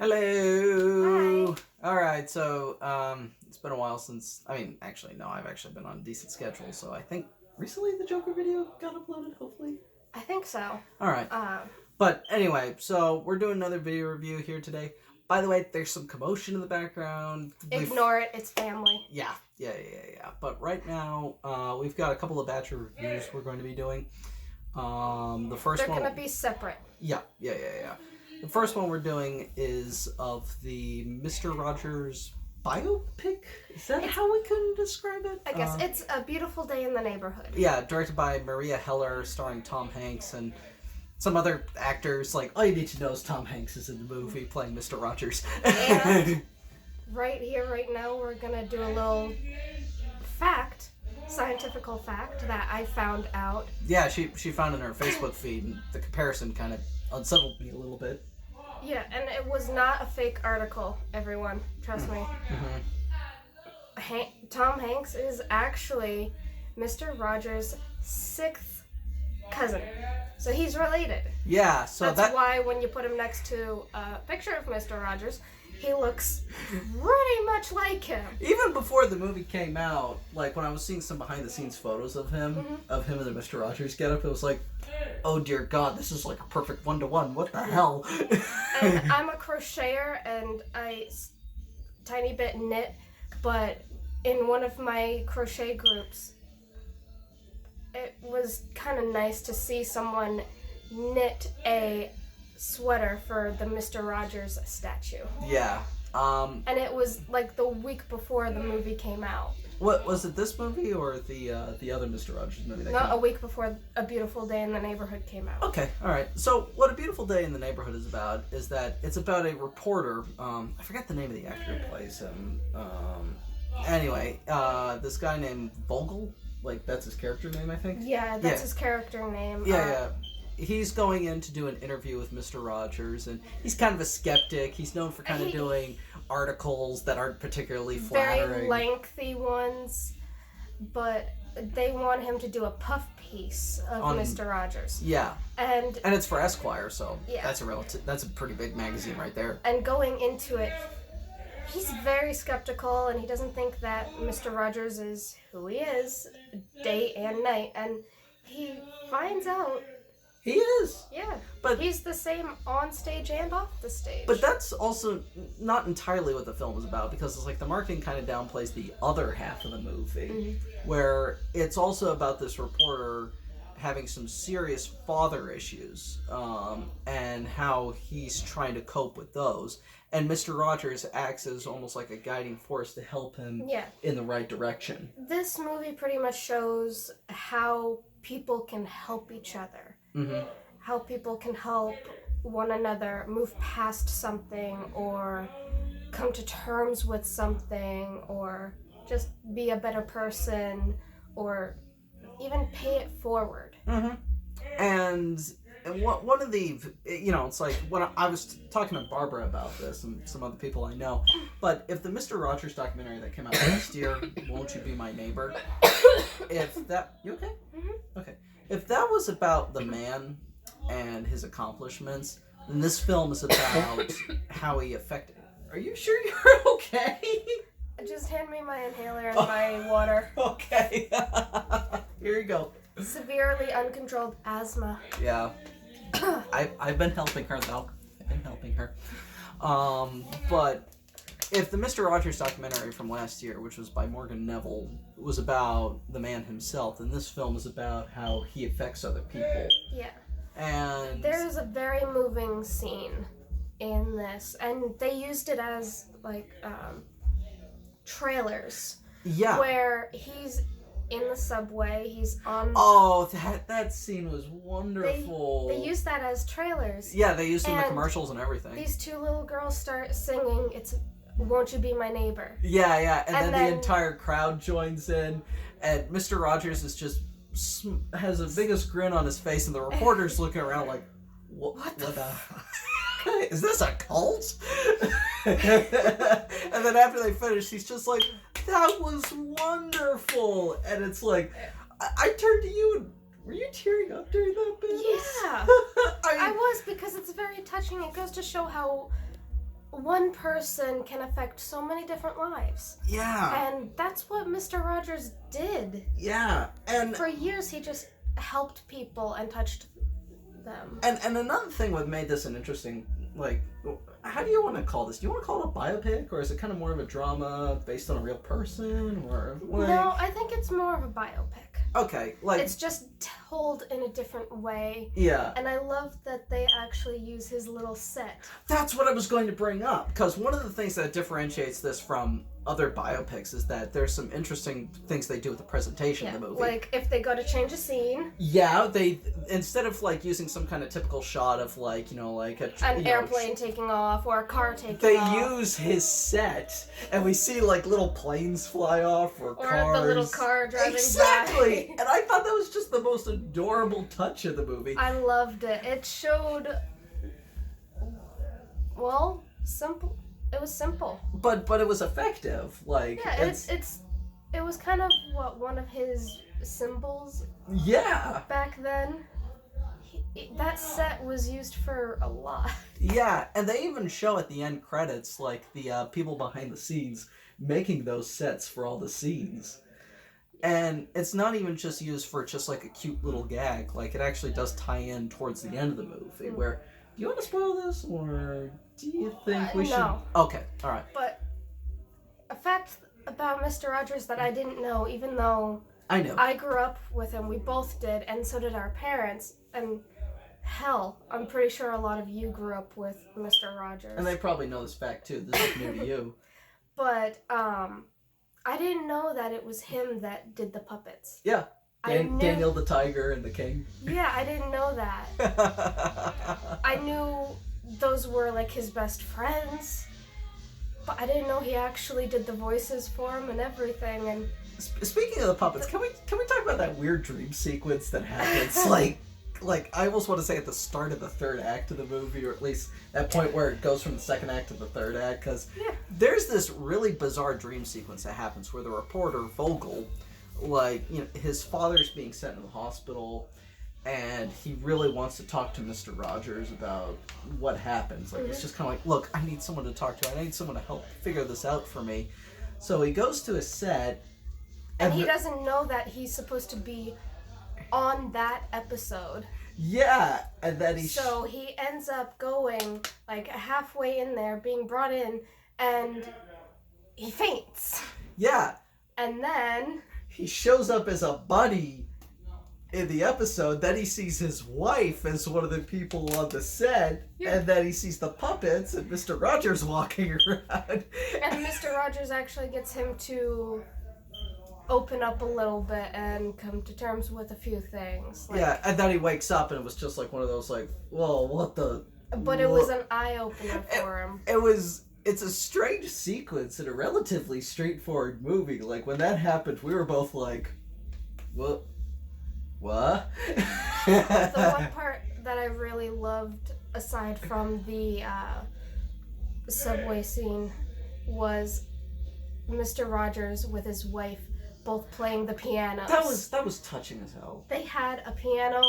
Hello. Hi. All right. So, it's been a while since. Actually, no. I've actually been on a decent schedule. So I think recently the Joker video got uploaded. Hopefully. I think so. All right. But anyway, so we're doing another video review here today. By the way, there's some commotion in the background. Ignore it. It's family. Yeah. But right now, we've got a couple of batch of reviews we're going to be doing. The first They're one. gonna be separate. Yeah. The first one we're doing is of the Mr. Rogers biopic? Is that how we can describe it? I guess it's A Beautiful Day in the Neighborhood. Yeah, directed by Maria Heller, starring Tom Hanks and some other actors. Like, all you need to know is Tom Hanks is in the movie playing Mr. Rogers. And right here, right now, we're gonna do a little scientifical fact that I found out. Yeah, she found in her Facebook feed, and the comparison kind of unsettled me a little bit. Yeah, and it was not a fake article, everyone. Trust me. Mm-hmm. Tom Hanks is actually Mr. Rogers' sixth cousin. So he's related. Yeah, so That's why when you put him next to a picture of Mr. Rogers, he looks pretty much like him. Even before the movie came out, like when I was seeing some behind-the-scenes photos of him, in the Mr. Rogers getup, it was like, oh dear God, this is like a perfect one-to-one. What the hell? And I'm a crocheter, and I tiny bit knit, but in one of my crochet groups, it was kind of nice to see someone knit a sweater for the Mr. Rogers statue. Yeah. And it was like the week before the movie came out. What was it? This movie or the other Mr. Rogers movie? That Not a week before A Beautiful Day in the Neighborhood came out. Okay, all right. So what A Beautiful Day in the Neighborhood is about is that it's about a reporter. I forget the name of the actor who plays him. Anyway, this guy named Vogel. Like that's his character name, I think. Yeah, that's his character name. Yeah. He's going in to do an interview with Mr. Rogers, and he's kind of a skeptic. He's known for kind of doing articles that aren't particularly flattering. Very lengthy ones, but they want him to do a puff piece of Mr. Rogers. Yeah. And it's for Esquire, so yeah. That's a pretty big magazine right there. And going into it, he's very skeptical, and he doesn't think that Mr. Rogers is who he is, day and night, and he finds out. He is. Yeah. But he's the same on stage and off the stage. But that's also not entirely what the film is about, because it's like the marketing kind of downplays the other half of the movie, where it's also about this reporter having some serious father issues, and how he's trying to cope with those. And Mr. Rogers acts as almost like a guiding force to help him in the right direction. This movie pretty much shows how people can help each other. How people can help one another move past something, or come to terms with something, or just be a better person, or even pay it forward. And one of the, it's like when I was talking to Barbara about this and some other people I know, but if the Mr. Rogers documentary that came out last year, Won't You Be My Neighbor, you okay? Okay. If that was about the man and his accomplishments, then this film is about how he affected. Are you sure you're okay? Just hand me my inhaler and my water. Okay. Here you go. Severely uncontrolled asthma. Yeah. I've been helping her, though. But if the Mr. Rogers documentary from last year, which was by Morgan Neville, was about the man himself, then this film is about how he affects other people. Yeah. And there's a very moving scene in this, and they used it as like trailers. Yeah. Where he's in the subway, he's on. Oh, that scene was wonderful. They used that as trailers. Yeah, they used it in the commercials and everything. These two little girls start singing. It's Won't You Be My Neighbor? Yeah, and then the entire crowd joins in, and Mr. Rogers is just has the biggest grin on his face, and the reporter's looking around like, what the is this a cult? And then after they finish, he's just like, that was wonderful. And it's like, I turned to you and were you tearing up during that bit? Yeah. I was, because it's very touching. It goes to show how one person can affect so many different lives. Yeah. And that's what Mr. Rogers did. Yeah. And for years, he just helped people and touched them. And another thing what made this an interesting, like, how do you want to call this? Do you want to call it a biopic, or is it kind of more of a drama based on a real person, or like... No, I think it's more of a biopic. Okay, like... It's just told in a different way. Yeah. And I love that they actually use his little set. That's what I was going to bring up, because one of the things that differentiates this from other biopics is that there's some interesting things they do with the presentation of the movie. Like, if they go to change a scene... Yeah, they... Instead of, like, using some kind of typical shot of, like, you know, like... an airplane taking off, or a car taking off. They use his set, and we see, like, little planes fly off, or cars. Or the little car driving Exactly! by. And I thought that was just the most adorable touch of the movie. I loved it. It showed... Well, simple. It was simple. But it was effective. Like, yeah, it was kind of one of his symbols. Yeah. Back then, that set was used for a lot. Yeah, and they even show at the end credits like the people behind the scenes making those sets for all the scenes. And it's not even just used for just like a cute little gag. Like, it actually does tie in towards the end of the movie. Where, do you want to spoil this, or do you think we should? No. Okay, all right. But a fact about Mr. Rogers that I didn't know, even though I know I grew up with him, we both did, and so did our parents. And hell, I'm pretty sure a lot of you grew up with Mr. Rogers. And they probably know this fact too. This is new to you. But I didn't know that it was him that did the puppets. Yeah. I Daniel the Tiger and the King. Yeah, I didn't know that. I knew those were like his best friends, but I didn't know he actually did the voices for him and everything. And speaking of the puppets, can we talk about that weird dream sequence that happens? like I almost want to say at the start of the third act of the movie, or at least that point where it goes from the second act to the third act, because there's this really bizarre dream sequence that happens where the reporter Vogel, like, you know, his father's being sent to the hospital, and he really wants to talk to Mr. Rogers about what happens. Like, it's just kind of like, look, I need someone to talk to. I need someone to help figure this out for me. So he goes to his set, and he doesn't know that he's supposed to be on that episode. Yeah, and then So he ends up going like halfway in there, being brought in, and he faints. Yeah. And then he shows up as a buddy in the episode. Then he sees his wife as one of the people on the set, and then he sees the puppets and Mr. Rogers walking around. And Mr. Rogers actually gets him to open up a little bit and come to terms with a few things. Like, yeah, and then he wakes up and it was just like one of those like, whoa, what the... But it was an eye-opener for him. It's a strange sequence in a relatively straightforward movie. Like, when that happened, we were both like, what? What? The one part that I really loved, aside from the subway scene, was Mr. Rogers with his wife both playing the pianos. That was touching as hell. They had a piano.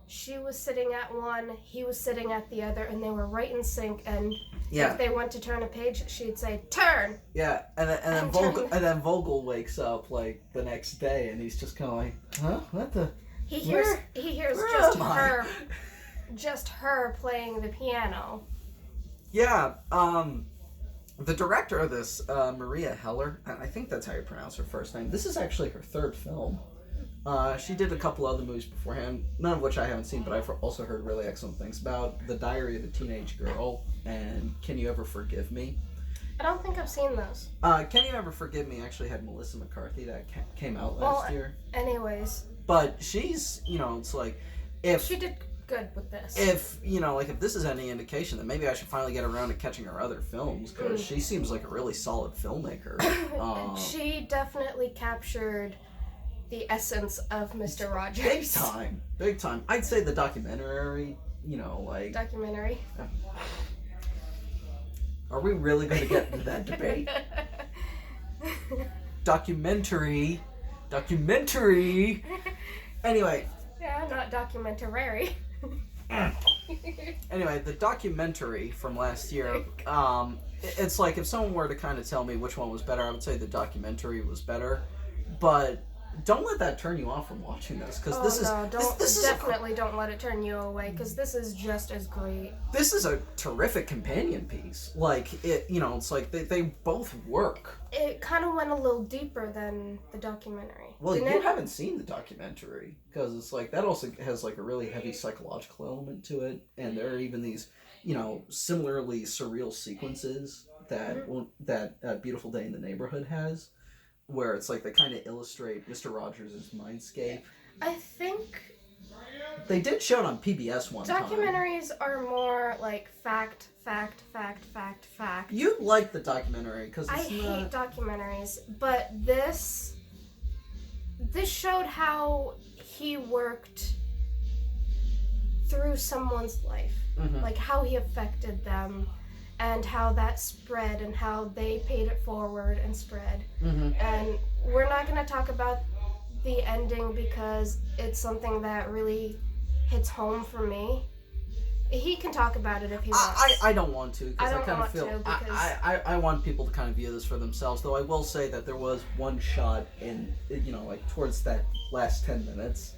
She was sitting at one, he was sitting at the other, and they were right in sync. And if they went to turn a page, she'd say, "Turn." Yeah, and then Vogel wakes up like the next day, and he's just kind of like, "Huh? What the?" He hears just her playing the piano. Yeah. The director of this, Maria Heller, I think that's how you pronounce her first name. This is actually her third film. She did a couple other movies beforehand, none of which I haven't seen, but I've also heard really excellent things about The Diary of a Teenage Girl and Can You Ever Forgive Me? I don't think I've seen those. Can You Ever Forgive Me actually had Melissa McCarthy that came out last year. Anyways. But she's, you know, it's like, if... She did good with this. If, you know, like, if this is any indication, then maybe I should finally get around to catching her other films, because she seems like a really solid filmmaker. She definitely captured the essence of Mr. Rogers. Big time. Big time. I'd say the documentary, you know, like... Documentary. Are we really going to get into that debate? Documentary. Anyway. Yeah, not documentary. Anyway, the documentary from last year, it's like if someone were to kind of tell me which one was better, I would say the documentary was better. But don't let that turn you off from watching this, because definitely don't let it turn you away, because this is just as great. This is a terrific companion piece. Like, it's like they both work. It kind of went a little deeper than the documentary. Well, you haven't seen the documentary, because it's like that also has like a really heavy psychological element to it, and there are even these, similarly surreal sequences that Beautiful Day in the Neighborhood has, where it's like they kind of illustrate Mr. Rogers' mindscape. I think they did show it on PBS one time. Documentaries are more like fact. You like the documentary because I hate documentaries, but this showed how he worked through someone's life, like how he affected them, and how that spread, and how they paid it forward and spread. And we're not going to talk about the ending because it's something that really hits home for me. He can talk about it if he wants. I don't want to, because I kind of feel... I want people to kind of view this for themselves, though I will say that there was one shot in, like towards that last 10 minutes.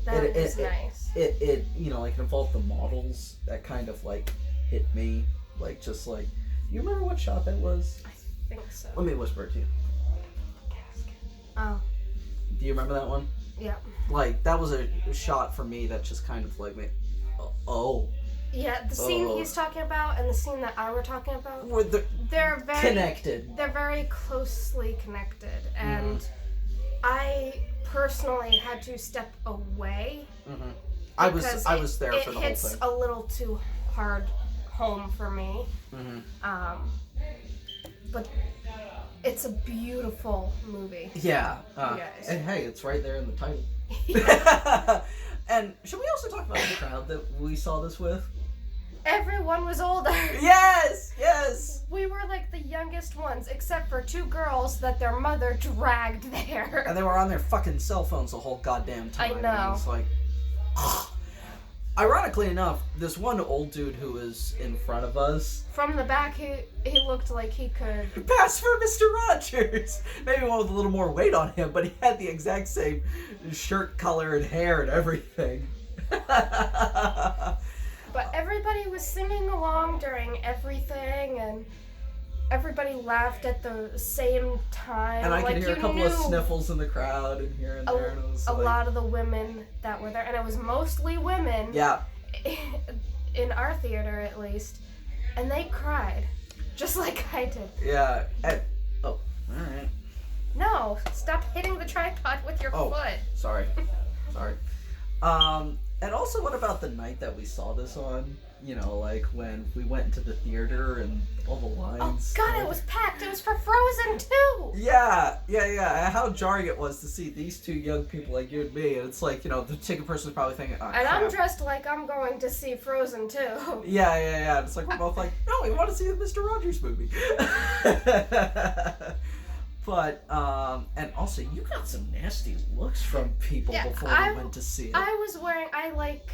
That was nice. It involved the models that kind of, like, hit me. Like, just like... You remember what shot that was? I think so. Let me whisper it to you. Oh. Do you remember that one? Yeah. Like, that was a shot for me that just kind of, like, made... Oh. Yeah, the scene he's talking about and the scene that I were talking about, they're very connected. They're very closely connected, and I personally had to step away. I was there for the whole thing. It hits a little too hard home for me. But it's a beautiful movie. Yeah. Yes. And hey, it's right there in the title. And should we also talk about the crowd that we saw this with? Everyone was older. Yes! We were like the youngest ones, except for two girls that their mother dragged there. And they were on their fucking cell phones the whole goddamn time. I know. And it's like... Ironically enough, this one old dude who was in front of us... From the back, he looked like he could... Pass for Mr. Rogers! Maybe one with a little more weight on him, but he had the exact same shirt color and hair and everything. But everybody was singing along during everything, and everybody laughed at the same time. And I could hear a couple of sniffles in the crowd and here and there. And it was a lot of the women that were there, and it was mostly women. Yeah. In our theater, at least. And they cried, just like I did. Yeah. All right. No, stop hitting the tripod with your foot. Sorry. And also, what about the night that we saw this on? Like when we went into the theater and all the lines. Oh God, it was packed. It was for Frozen 2. Yeah. How jarring it was to see these two young people like you and me, and it's like, the ticket person's probably thinking, oh, and crap. I'm dressed like I'm going to see Frozen 2. Yeah. It's like we're both like, no, we want to see the Mr. Rogers movie. But, and also, you got some nasty looks from people before we went to see it. I like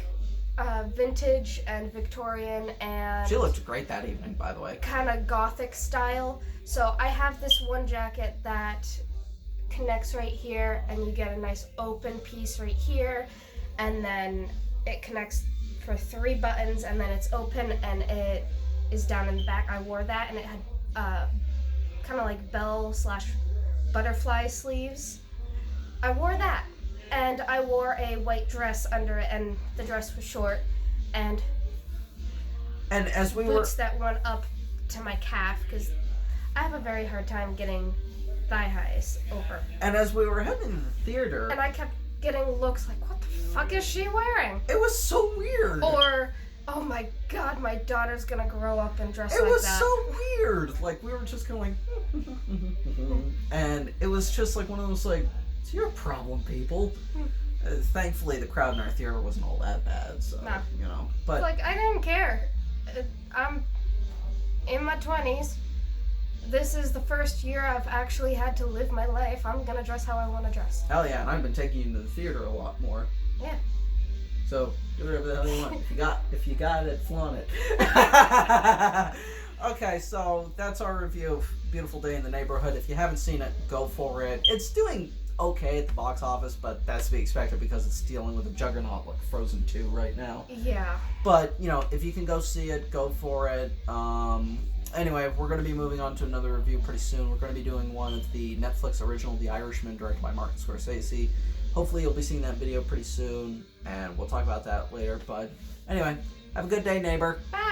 vintage and Victorian and... She looked great that evening, by the way. Kind of gothic style. So I have this one jacket that connects right here, and you get a nice open piece right here, and then it connects for 3 buttons, and then it's open, and it is down in the back. I wore that, and it had kind of like bell/butterfly sleeves. I wore that, and I wore a white dress under it, and the dress was short, and as we boots that went up to my calf, because I have a very hard time getting thigh highs over. And as we were heading to the theater, and I kept getting looks like, what the fuck is she wearing? It was so weird. Or, oh my God, my daughter's gonna grow up and dress like that. It was so weird. Like, we were just kind of like, and it was just like one of those, like, it's your problem, people. Thankfully, the crowd in our theater wasn't all that bad, so, but... Like, I didn't care. I'm in my 20s. This is the first year I've actually had to live my life. I'm gonna dress how I want to dress. Hell yeah, and I've been taking you to the theater a lot more. Yeah. So do whatever the hell you want. If you got it, flaunt it. Okay, so that's our review of Beautiful Day in the Neighborhood. If you haven't seen it, go for it. It's doing okay at the box office, but that's to be expected because it's dealing with a juggernaut like Frozen 2 right now. Yeah. But, you know, if you can go see it, go for it. Anyway, we're going to be moving on to another review pretty soon. We're going to be doing one of the Netflix original, The Irishman, directed by Martin Scorsese. Hopefully you'll be seeing that video pretty soon, and we'll talk about that later. But anyway, have a good day, neighbor. Bye.